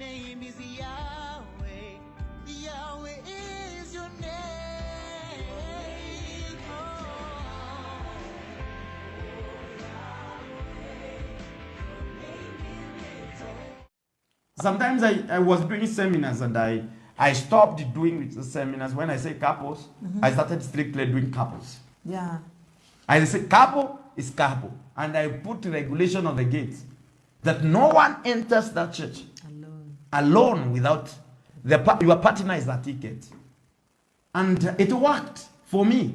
name is Yahweh. Yahweh is your name. Sometimes I was doing seminars and I stopped doing the seminars. When I say couples, I started strictly doing couples. Yeah. I say couple is couple. And I put regulation on the gates that no one enters that church alone without your partner is the ticket. And it worked for me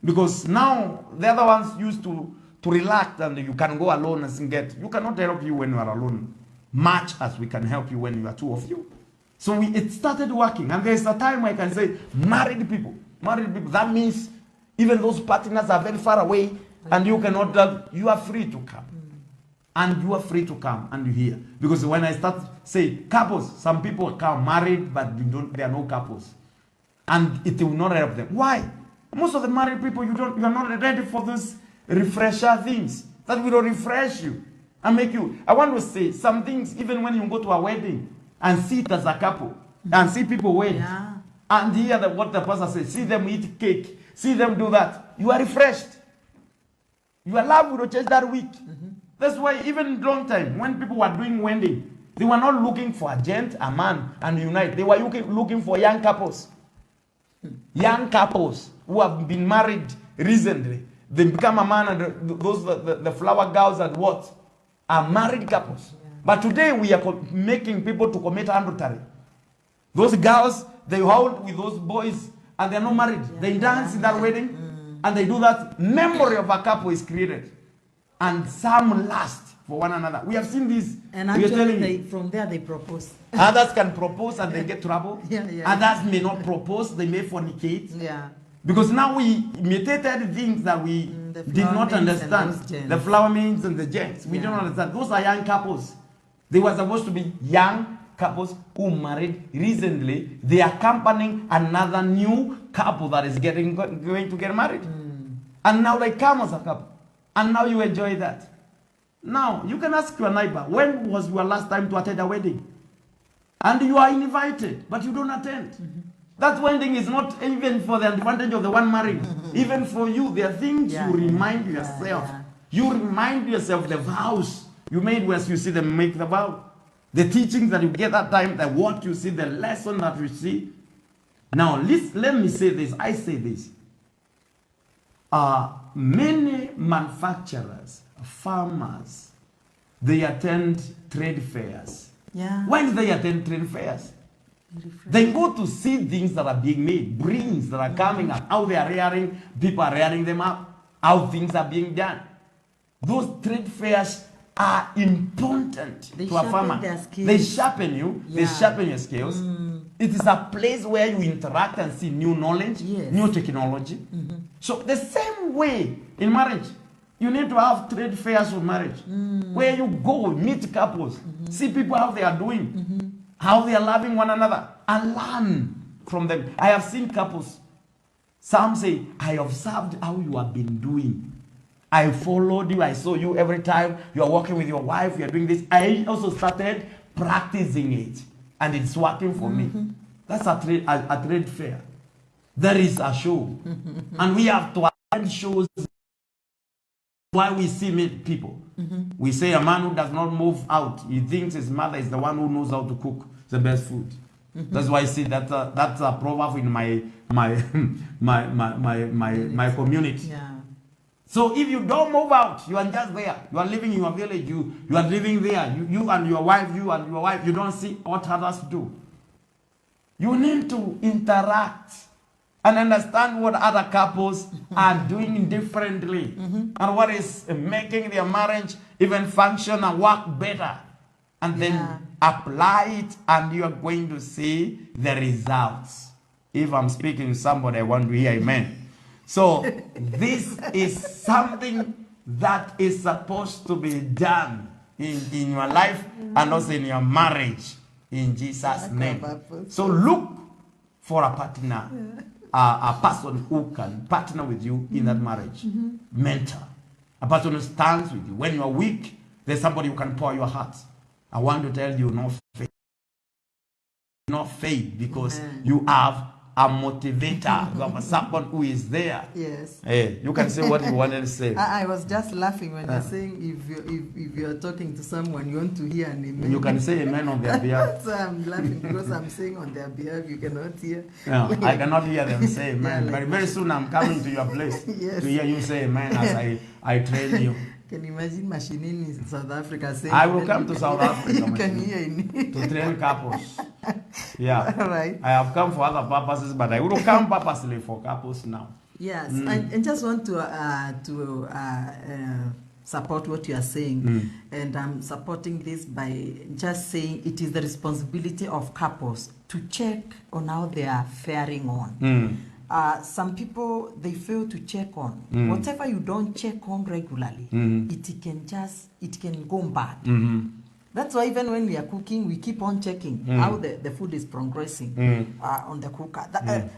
because now the other ones used to relax and you can go alone and get. You cannot help you when you are alone much as we can help you when you are two of you. So it started working. And there's a time I can say married people. That means even those partners are very far away and you cannot, you are free to come. And you are free to come and you hear. Because when I start say couples, some people come married but they are no couples. And it will not help them. Why? Most of the married people, you are not ready for these refresher things. That will refresh you and make you. I want to say some things, even when you go to a wedding and sit as a couple and see people wait and hear what the pastor says, see them eat cake, see them do that, you are refreshed. Your love will change that week. That's why even long time, when people were doing wedding, they were not looking for a gent, a man, and unite. They were looking for young couples. Young couples who have been married recently. They become a man, and the flower girls and what? Are married couples. Yeah. But today we are making people to commit adultery. Those girls, they hold with those boys, and they're not married. Yeah. They dance in that wedding, and they do that. Memory of a couple is created. And some last for one another. We have seen this. And actually, from there they propose. Others can propose and they get trouble. Yeah. Others may not propose, they may fornicate. Yeah. Because now we imitated things that we did not understand. The flower means and the gens. We don't understand. Those are young couples. They were supposed to be young couples who married recently. They are accompanying another new couple that is going to get married. And now they come as a couple. And now you enjoy that. Now, you can ask your neighbor, when was your last time to attend a wedding? And you are invited, but you don't attend. That wedding is not even for the advantage of the one married. Even for you, there are things you remind yourself. You remind yourself the vows you made as you see them make the vow. The teachings that you get that time, the what you see, the lesson that you see. Now, let me say this. I say this. Many manufacturers, farmers, they attend trade fairs. Yeah. When do they attend trade fairs? They go to see things that are being made, breeds that are coming up, how they are rearing, people are rearing them up, how things are being done. Those trade fairs are important to a farmer. They sharpen you, they sharpen your skills. It is a place where you interact and see new knowledge, new technology. So the same way in marriage, you need to have trade fairs for marriage, where you go, meet couples, see people how they are doing, how they are loving one another, and learn from them. I have seen couples, some say, I observed how you have been doing. I followed you, I saw you every time you are working with your wife, you are doing this. I also started practicing it, and it's working for me. That's a trade fair. There is a show, and we have to attend shows. Why we see people. We say a man who does not move out, he thinks his mother is the one who knows how to cook the best food. That's why I see that's a proverb in my community. Yeah. So if you don't move out, you are just there. You are living in your village. You are living there. You and your wife. You don't see what others do. You need to interact and understand what other couples are doing differently and what is making their marriage even function and work better. And then apply it, and you are going to see the results. If I'm speaking to somebody, I want to hear amen. So this is something that is supposed to be done in your life and also in your marriage, in Jesus' name. So look for a partner, a person who can partner with you in that marriage. Mentor, a person who stands with you. When you are weak, there's somebody who can pour your heart. I want to tell you, no faith. not faith, because you have a motivator, you have someone who is there. Yes. Hey, you can say what you wanted to say. I was just laughing when you're saying if you're talking to someone, you want to hear an amen. You can say amen on their behalf. So I'm laughing because I'm saying on their behalf, you cannot hear. No, I cannot hear them say amen. Yeah, like But very soon I'm coming to your place Yes. to hear you say amen as I train you. Can you imagine Machine in South Africa saying I will come to South Africa, You can Machine, hear in to train couples. Yeah. All right. I have come for other purposes, but I will come purposely for couples now. Yes, and just want to support what you are saying, and I'm supporting this by just saying it is the responsibility of couples to check on how they are faring on. Some people, they fail to check on whatever you don't check on regularly. It can go bad. That's why even when we are cooking, we keep on checking how the food is progressing on the cooker.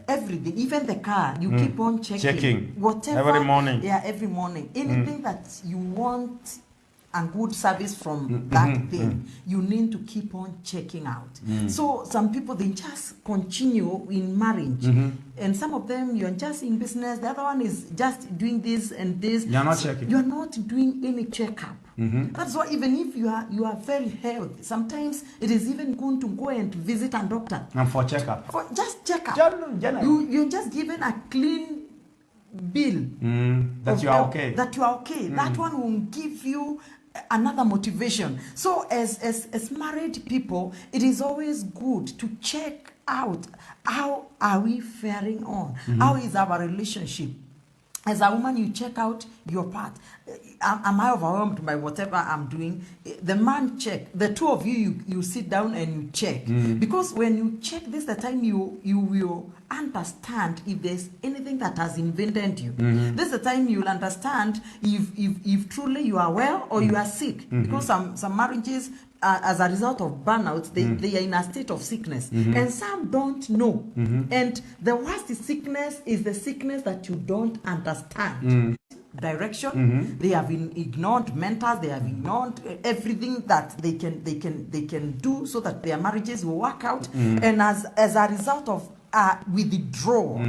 Everything, even the car, you keep on checking. Whatever, every morning. Yeah, every morning. Anything that you want a good service from that thing, you need to keep on checking out. So some people, they just continue in marriage. And some of them, you're just in business. The other one is just doing this and this. You're not checking. You're not doing any checkup. That's why even if you are very healthy, sometimes it is even good to go and visit a doctor. And for checkup. For just checkup. Generally. You're just given a clean bill. That you are okay. That you are okay. That one will give you another motivation. So as married people, it is always good to check out how are we faring on. How is our relationship? As a woman, you check out your part. Am I overwhelmed by whatever I'm doing? The man check. The two of you sit down and you check. Because when you check this, the time you will understand if there's anything that has invented you. This is the time you'll understand if truly you are well or you are sick. Because some marriages, as a result of burnouts, they are in a state of sickness. And some don't know. And the worst sickness is the sickness that you don't understand. Direction. They have ignored mentors. They have ignored everything that they can do so that their marriages will work out. And as a result of withdrawal,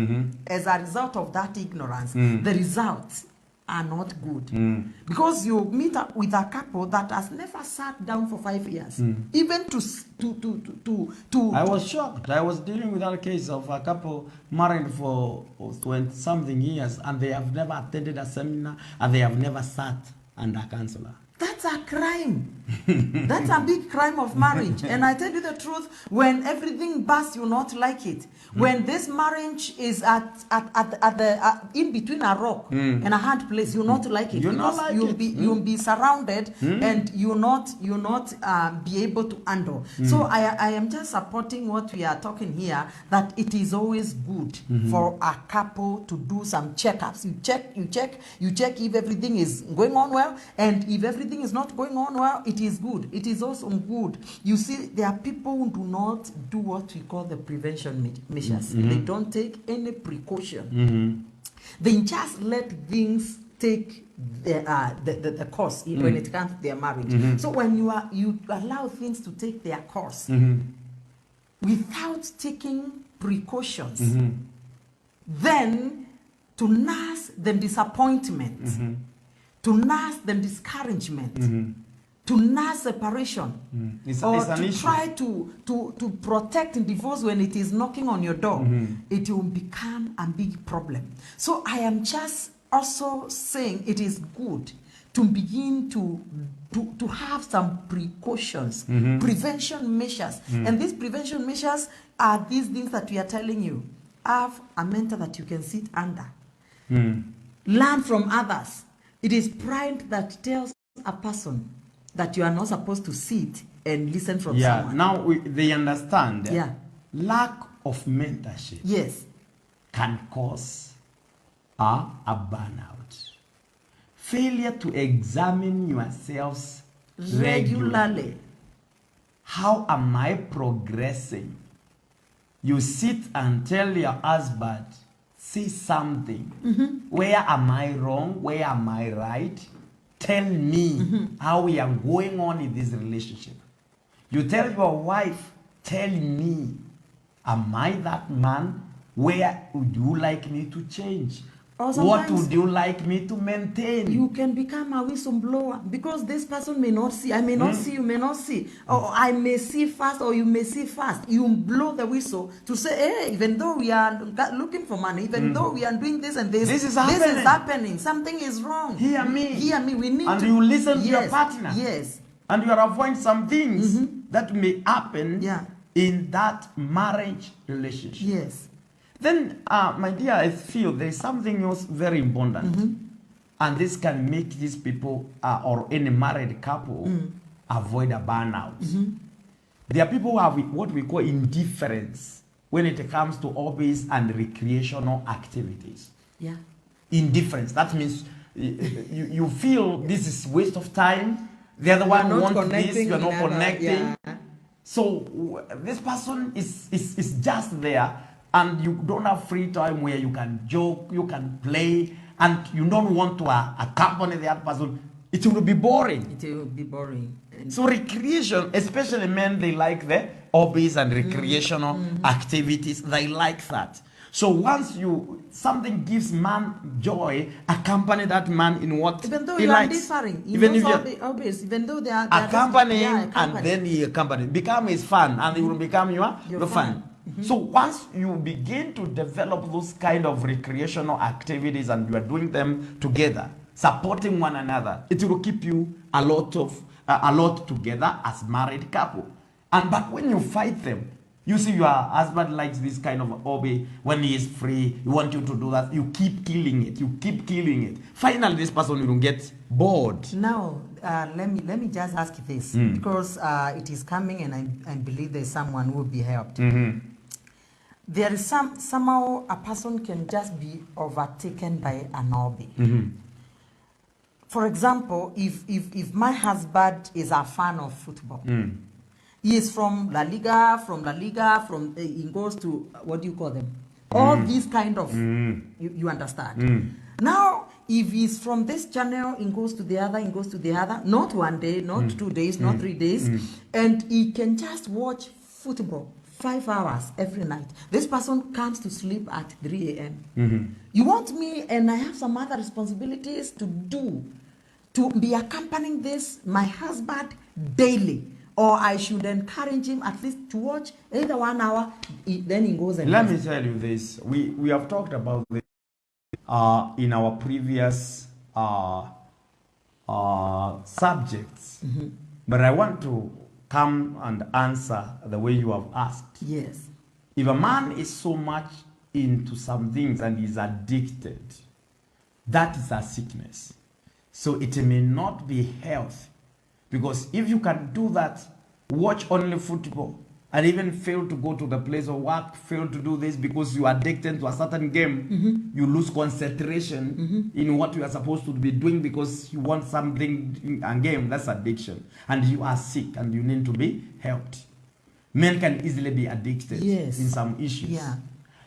as a result of that ignorance, the results are not good. Because you meet up with a couple that has never sat down for 5 years, even to I was shocked. I was dealing with a case of a couple married for 20-something years, and they have never attended a seminar, and they have never sat under a counselor. That's a crime. That's a big crime of marriage. And I tell you the truth, when everything bursts, you'll not like it. When this marriage is at the in between a rock and a hard place, you'll not like it. Because you'll be surrounded and you'll not be able to handle. So I am just supporting what we are talking here, that it is always good for a couple to do some checkups. You check if everything is going on well, and if everything is not going on well, it is good. It is also good. You see, there are people who do not do what we call the prevention measures. They don't take any precaution. They just let things take the course when it comes to their marriage. So when you allow things to take their course without taking precautions, then to nurse the disappointment, to nurse the discouragement, to nurse separation, or to issue. Try to protect divorce when it is knocking on your door, it will become a big problem. So I am just also saying it is good to begin to have some precautions, prevention measures. And these prevention measures are these things that we are telling you. Have a mentor that you can sit under. Learn from others. It is pride that tells a person that you are not supposed to sit and listen from someone. Now they understand lack of mentorship can cause a burnout. Failure to examine yourselves regularly. How am I progressing? You sit and tell your husband, say something. Where am I wrong? Where am I right? Tell me how we are going on in this relationship. You tell your wife, tell me am I that man? Where would you like me to change? Or What sometimes would you like me to maintain? you can become a whistleblower because this person may not see. I may not see, you may not see. Or I may see fast, or you may see fast. You blow the whistle to say, hey, even though we are looking for money, even though we are doing this and this, This is happening. Something is wrong. Hear me. Hear me. We need And to. you listen to your Yes, partner. Yes. And you are avoiding some things that may happen Yeah. in that marriage relationship. Yes. Then, my dear, I feel there is something else very important. And this can make these people or any married couple avoid a burnout. There are people who have what we call indifference when it comes to hobbies and recreational activities. Yeah. Indifference. That means you feel this is waste of time. The other one not wants this, connecting you're not in other- connecting. yeah. So this person is just there, and you don't have free time where you can joke, you can play, and you don't want to accompany the other person. It will be boring. It will be boring. So recreation, especially men, they like the hobbies and recreational activities. They like that. So once something gives man joy, accompany that man in what Even though he you are likes. differing, Even if you obvious, even though they are accompany him, and accompany. then he accompany. Become his fan, and he will become your Your fan. So once you begin to develop those kind of recreational activities and you are doing them together, supporting one another, it will keep you a lot together as married couple. But when you fight them, you see your husband likes this kind of hobby. When he is free, he wants you to do that. You keep killing it. You keep killing it. Finally, this person will get bored. Now, let me just ask you this, because it is coming, and I believe there's someone who will be helped. There is somehow a person can just be overtaken by an hobby. For example, if my husband is a fan of football, he is from La Liga, he goes to, what do you call them? All these kind of, you understand. Now, if he's from this channel, he goes to the other, not 1 day, not 2 days, not 3 days, and he can just watch football 5 hours every night. This person comes to sleep at 3 a.m. You want me, and I have some other responsibilities to do, to be accompanying my husband daily. Or I should encourage him at least to watch either 1 hour, then he goes and Let me tell you this. We have talked about this in our previous subjects. But I want to come and answer the way you have asked. Yes. If a man is so much into some things and is addicted, that is a sickness. So it may not be health. Because if you can do that, watch only football, and even fail to go to the place of work, fail to do this because you are addicted to a certain game, you lose concentration in what you are supposed to be doing because you want something, a game, that's addiction. And you are sick and you need to be helped. Men can easily be addicted in some issues. Yeah.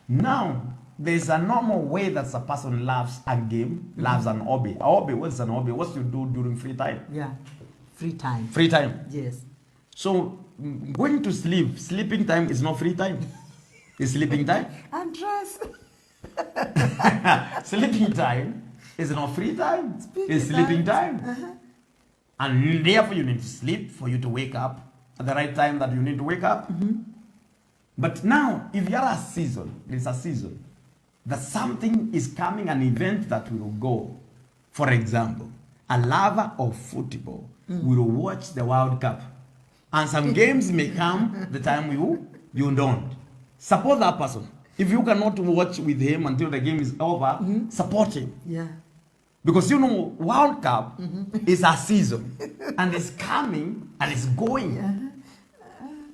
Now, there's a normal way that a person loves a game, loves an hobby. A hobby, what's an hobby? What you do during free time? Yeah. Free time. Free time. Yes. So going to sleep, sleeping time is not free time. It's sleeping time. Andres. Sleeping time is not free time. It's sleeping time. And therefore you need to sleep for you to wake up at the right time that you need to wake up. But now, if you're there's a season, that something is coming, an event that will go. For example, a lover of football will watch the World Cup. And some games may come the time you don't. Support that person. If you cannot watch with him until the game is over, support him. Yeah. Because World Cup is a season. And it's coming and it's going.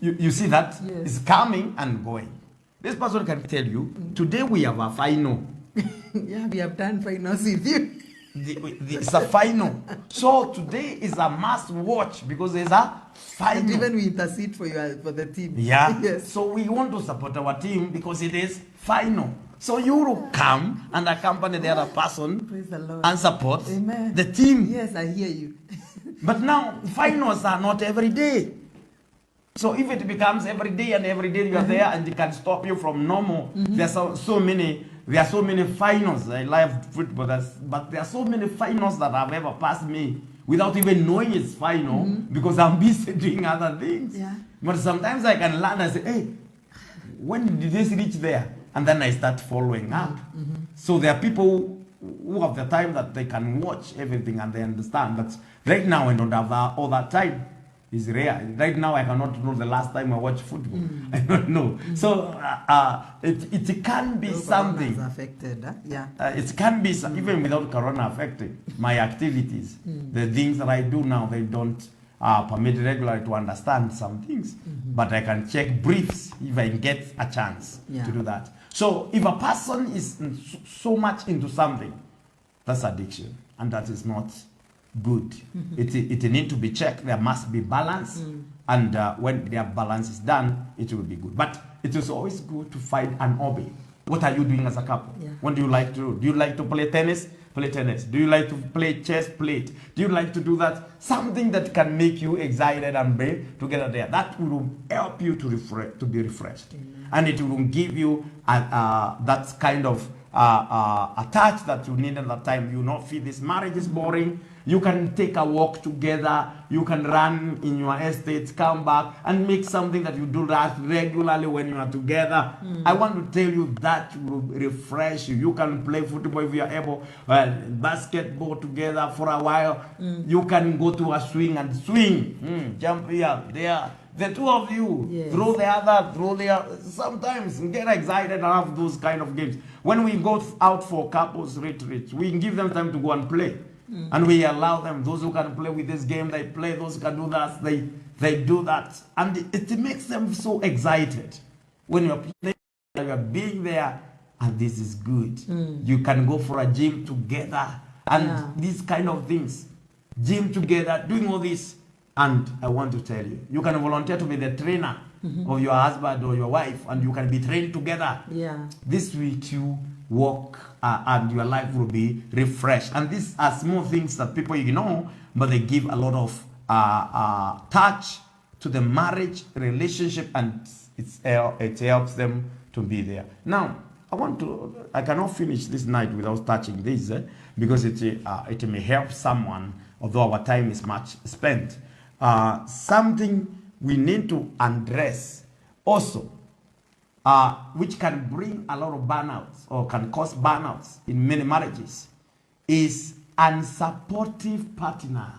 You see that? Yes. It's coming and going. This person can tell you, today we have a final. Yeah, we have done finals with you. It's a final. So today is a must watch because there's a final. And even we intercede for the team. Yeah. Yes. So we want to support our team because it is final. So you will come and accompany the other person. Praise the Lord. And support Amen. the team. Yes, I hear you. But now finals are not every day. So if it becomes every day and every day you are there and it can stop you from normal, there are so many finals. I love football, but there are so many finals that have ever passed me without even knowing it's final because I'm busy doing other things. Yeah. But sometimes I can learn and say, hey, when did this reach there? And then I start following up. So there are people who have the time that they can watch everything and they understand. But right now I don't have all that time. It's rare. Right now I cannot know the last time I watched football. I don't know. So it can be something. Affected, huh? Yeah. It can be even without Corona affecting my activities. The things that I do now, they don't permit regularly to understand some things. But I can check briefs if I get a chance to do that. So if a person is so much into something, that's addiction, and that is not good. It need to be checked. There must be balance, and when their balance is done, it will be good. But it is always good to find and obey. What are you doing as a couple? Yeah. What do you like to do? Do you like to play tennis? Play tennis. Do you like to play chess? Play it. Do you like to do that? Something that can make you excited and be together there. That will help you to be refreshed. And it will give you that kind of a touch that you need at that time. You not feel this marriage is boring. You can take a walk together. You can run in your estate, come back, and make something that you do that regularly when you are together. I want to tell you that will refresh you. You can play football if you are able, basketball together for a while. You can go to a swing and swing, jump here, there. The two of you, Yes. throw the other, sometimes get excited and have those kind of games. When we go out for couples retreats, we give them time to go and play. And we allow them, those who can play with this game, they play, those who can do that, they do that. And it makes them so excited. When you're playing, you're being there, and this is good. You can go for a gym together, and these kind of things. Gym together, doing all this. And I want to tell you, you can volunteer to be the trainer of your husband or your wife, and you can be trained together. Yeah. This week you walk and your life will be refreshed. And these are small things that people ignore, but they give a lot of touch to the marriage relationship, and it helps them to be there. Now, I cannot finish this night without touching this, because it may help someone, although our time is much spent. Something we need to address also, which can bring a lot of burnouts or can cause burnouts in many marriages, is unsupportive partner.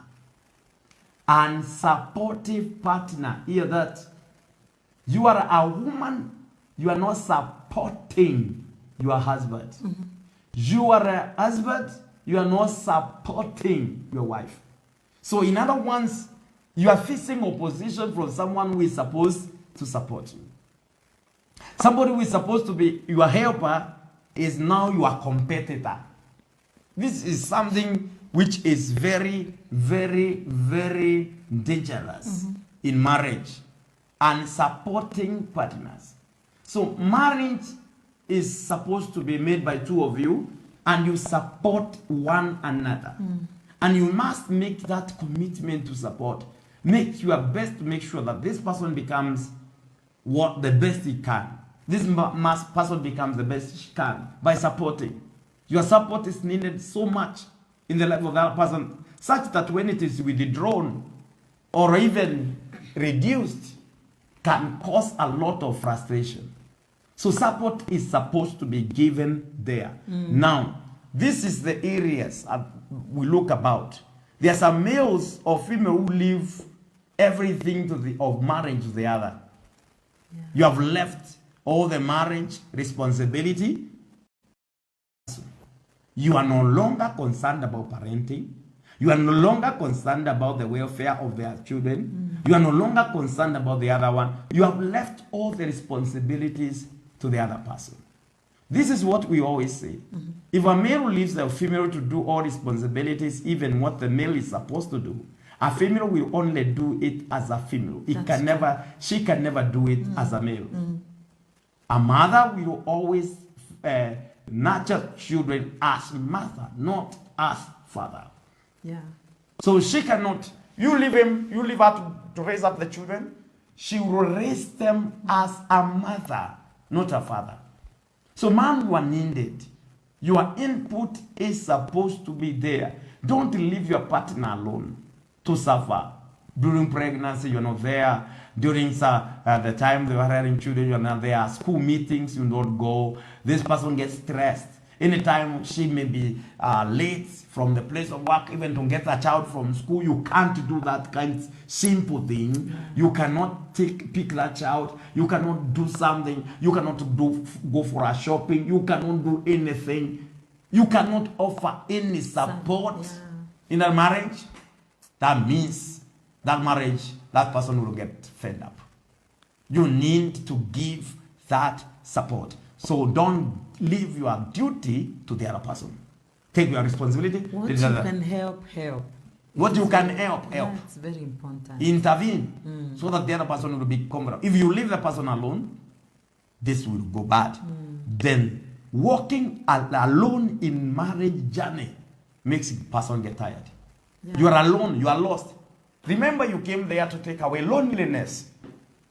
Unsupportive partner. Hear that. You are a woman, you are not supporting your husband. You are a husband, you are not supporting your wife. So in other words, you are facing opposition from someone who is supposed to support you. Somebody who is supposed to be your helper is now your competitor. This is something which is very, very, very dangerous in marriage and supporting partners. So marriage is supposed to be made by two of you, and you support one another. And you must make that commitment to support. Make your best to make sure that this person becomes what the best he can. This person becomes the best she can by supporting. Your support is needed so much in the life of that person, such that when it is withdrawn or even reduced, can cause a lot of frustration. So support is supposed to be given there. Now, this is the areas we look about. There are some males or female who leave everything of marriage to the other. Yeah. You have left all the marriage responsibility. You are no longer concerned about parenting. You are no longer concerned about the welfare of their children. You are no longer concerned about the other one. You have left all the responsibilities to the other person. This is what we always say. If a male leaves a female to do all responsibilities, even what the male is supposed to do, a female will only do it as a female. She can never do it as a male. A mother will always nurture children as mother, not as father. Yeah. So she cannot. You leave her to raise up the children. she will raise them as a mother, not a father. So man, you are needed. Your input is supposed to be there. Don't leave your partner alone to suffer. During pregnancy, you're not there. During the time they were having children, you're not there. School meetings, you don't go. This person gets stressed. Anytime she may be late from the place of work, even to get a child from school, you can't do that kind of simple thing. You cannot pick that child. You cannot do something. You cannot go for a shopping. You cannot do anything. You cannot offer any support in a marriage. That means that marriage, that person will get fed up. You need to give that support. So don't leave your duty to the other person. Take your responsibility. What you can help. What you can help. That's very important. Intervene so that the other person will be comfortable. If you leave the person alone, this will go bad. Then walking alone in marriage journey makes the person get tired. Yeah. You are alone. You are lost. Remember, you came there to take away loneliness.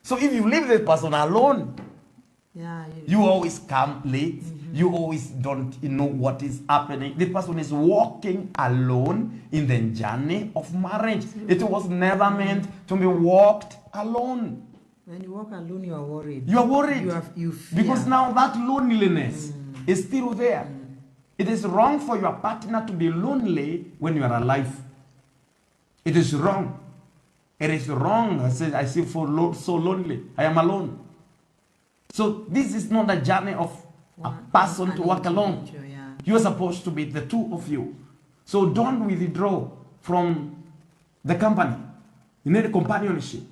So if you leave the person alone, you always come late. You always don't know what is happening. The person is walking alone in the journey of marriage. It was never meant to be walked alone. When you walk alone, you are worried. You are worried. You fear. Because now that loneliness is still there. It is wrong for your partner to be lonely when you are alive. It is wrong. It is wrong. I feel so lonely. I am alone. So this is not a journey of a person to walk alone. You are supposed to be the two of you. So don't withdraw from the company. You need companionship.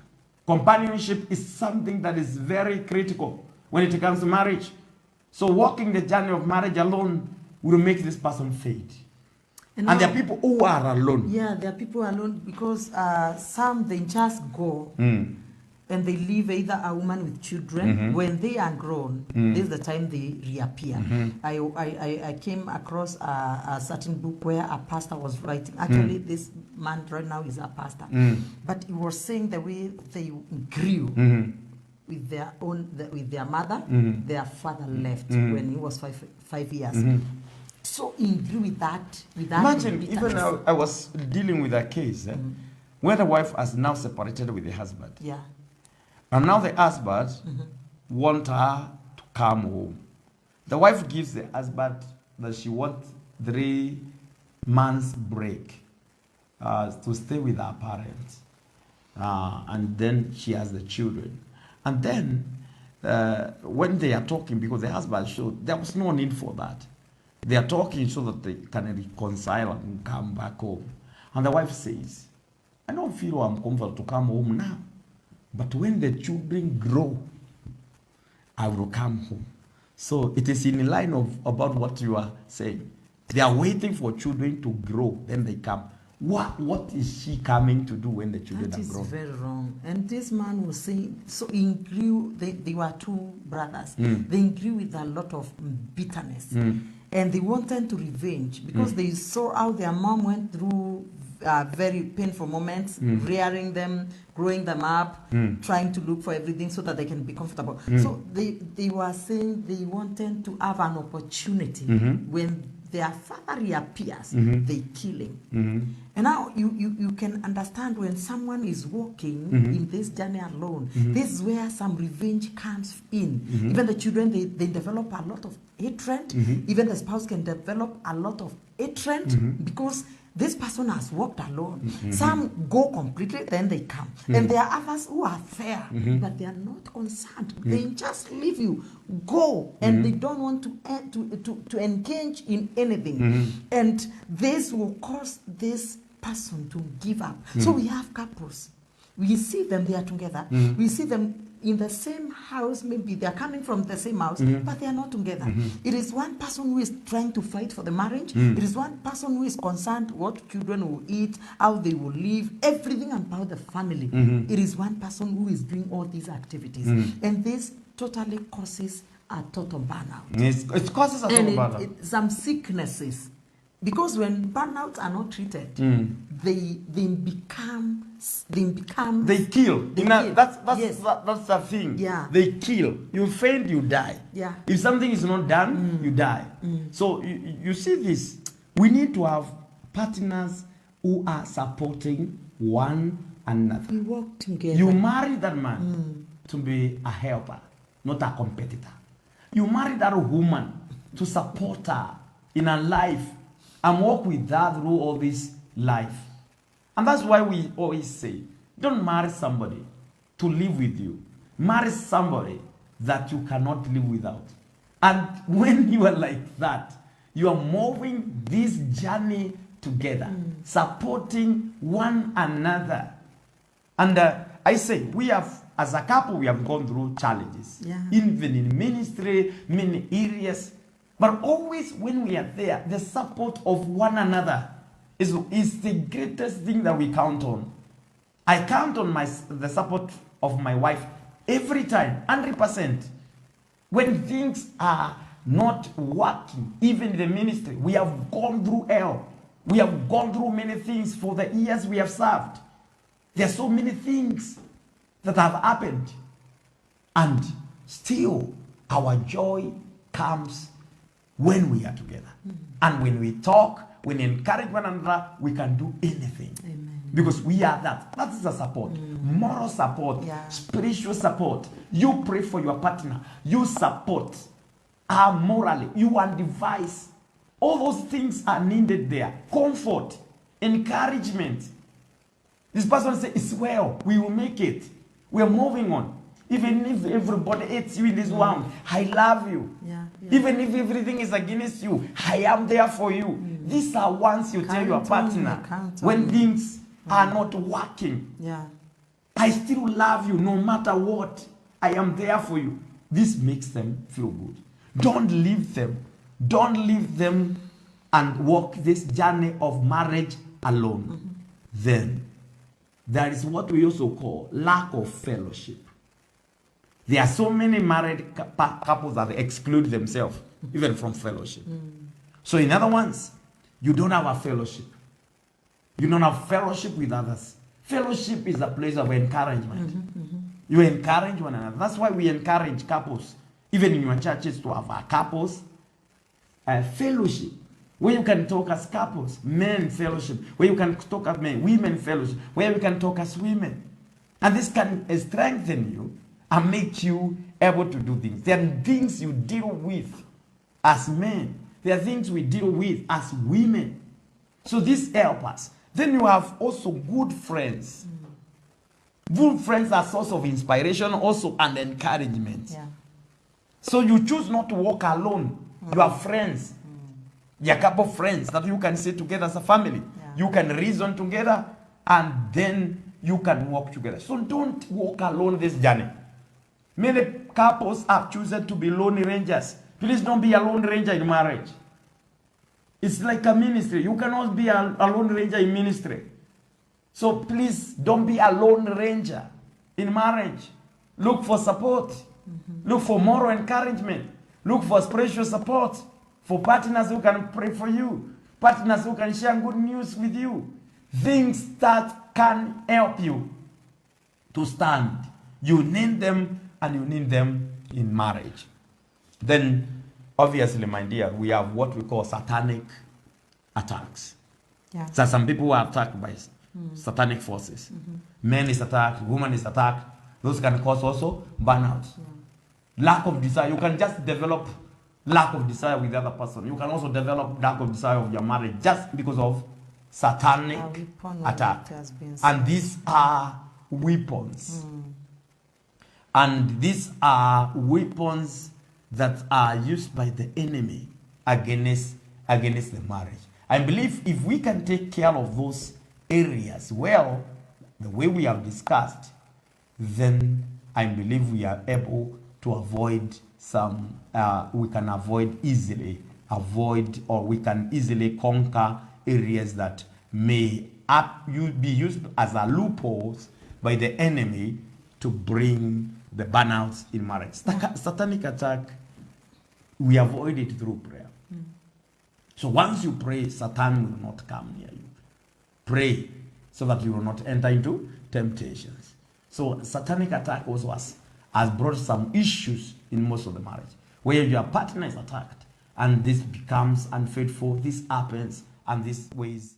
Companionship is something that is very critical when it comes to marriage. So walking the journey of marriage alone will make this person fade. And there are people who are alone. Yeah, there are people alone because some, they just go and they leave either a woman with children. When they are grown, this is the time they reappear. I came across a certain book where a pastor was writing. Actually, this man right now is a pastor. But he was saying the way they grew with their mother. Their father left when he was five years. So he grew with that. Imagine, even I was dealing with a case where the wife has now separated with the husband. Yeah. And now the husband wants her to come home. The wife gives the husband that she wants 3 months break to stay with her parents. And then she has the children. And then when they are talking, because the husband showed there was no need for that. They are talking so that they can reconcile and come back home. And the wife says, I don't feel I'm comfortable to come home now. But when the children grow, I will come home. So it is in line about what you are saying. They are waiting for children to grow, then they come. What is she coming to do when the children are grown? That is very wrong. And this man was saying, so he grew, they were 2 brothers. They grew with a lot of bitterness. And they wanted to revenge because they saw how their mom went through very painful moments, rearing them, growing them up, trying to look for everything so that they can be comfortable. So they were saying they wanted to have an opportunity when their father reappears, they kill him. And now you can understand when someone is walking in this journey alone, this is where some revenge comes in. Even the children, they develop a lot of hatred. Even the spouse can develop a lot of hatred because this person has walked alone. Some go completely, then they come. And there are others who are fair, but they are not concerned. They just leave you, go, and they don't want to engage in anything. And this will cause this person to give up. So we have couples. We see them, they are together. We see them in the same house, maybe they are coming from the same house, but they are not together. It is one person who is trying to fight for the marriage. It is one person who is concerned what children will eat, how they will live, everything about the family. It is one person who is doing all these activities. And this totally causes a total burnout. It causes a total burnout. Some sicknesses. Because when burnouts are not treated, they become they become. They kill. They You know, kill. that's Yes. that's the thing. Yeah. They kill. You faint, you die. Yeah. If something is not done, you die. So you see this. We need to have partners who are supporting one another. We work together. You marry that man to be a helper, not a competitor. You marry that woman to support her in her life and walk with her through all this life. And that's why we always say, don't marry somebody to live with you. Marry somebody that you cannot live without. And when you are like that, you are moving this journey together, supporting one another. And I say, we have, as a couple, we have gone through challenges, even in ministry, many areas. But always when we are there, the support of one another is the greatest thing that we count on. I count on the support of my wife every time, 100%. When things are not working, even in the ministry, we have gone through hell. We have gone through many things for the years we have served. There are so many things that have happened. And still, our joy comes when we are together. And when we talk, when we encourage one another, we can do anything. Amen. Because we are that. That is a support. Moral support, spiritual support. You pray for your partner. You support her morally. You advise. All those things are needed there. Comfort, encouragement. This person says, it's well, we will make it. We are moving on. Even if everybody hates you in this world, I love you. Even if everything is against you, I am there for you. These are ones you tell your partner when things are not working. I still love you no matter what. I am there for you. This makes them feel good. Don't leave them. Don't leave them and walk this journey of marriage alone. Then there is what we also call lack of fellowship. There are so many married couples that exclude themselves even from fellowship. So in other words, you don't have a fellowship. You don't have fellowship with others. Fellowship is a place of encouragement. You encourage one another. That's why we encourage couples, even in your churches, to have a couples fellowship, where you can talk as couples, men fellowship, where you can talk as men, women fellowship, where you can talk as women. And this can strengthen you and make you able to do things. There are things you deal with as men. There are things we deal with as women. So this helps us. Then you have also good friends. Good friends are source of inspiration also and encouragement. So you choose not to walk alone. You have friends. You have a couple of friends that you can sit together as a family. You can reason together and then you can walk together. So don't walk alone this journey. Many couples have chosen to be lone rangers. Please don't be a lone ranger in marriage. It's like a ministry. You cannot be a lone ranger in ministry. So please don't be a lone ranger in marriage. Look for support. Look for moral encouragement. Look for spiritual support. For partners who can pray for you. Partners who can share good news with you. Things that can help you to stand. You need them and you need them in marriage. Then, obviously, my dear, we have what we call satanic attacks. So some people are attacked by satanic forces. Men is attacked, woman is attacked. Those can cause also burnout. Lack of desire. You can just develop lack of desire with the other person. You can also develop lack of desire of your marriage just because of satanic attack. And these are weapons. And these are weapons that are used by the enemy against the marriage. I believe if we can take care of those areas well, the way we have discussed, then I believe we are able to avoid some, we can easily conquer areas that may be used as a loopholes by the enemy to bring the burnouts in marriage. Satanic attack, we avoid it through prayer. So once you pray, Satan will not come near you. Pray. so that you will not enter into temptations. So satanic attack also has brought some issues in most of the marriage, where your partner is attacked and this becomes unfaithful, this happens, and these ways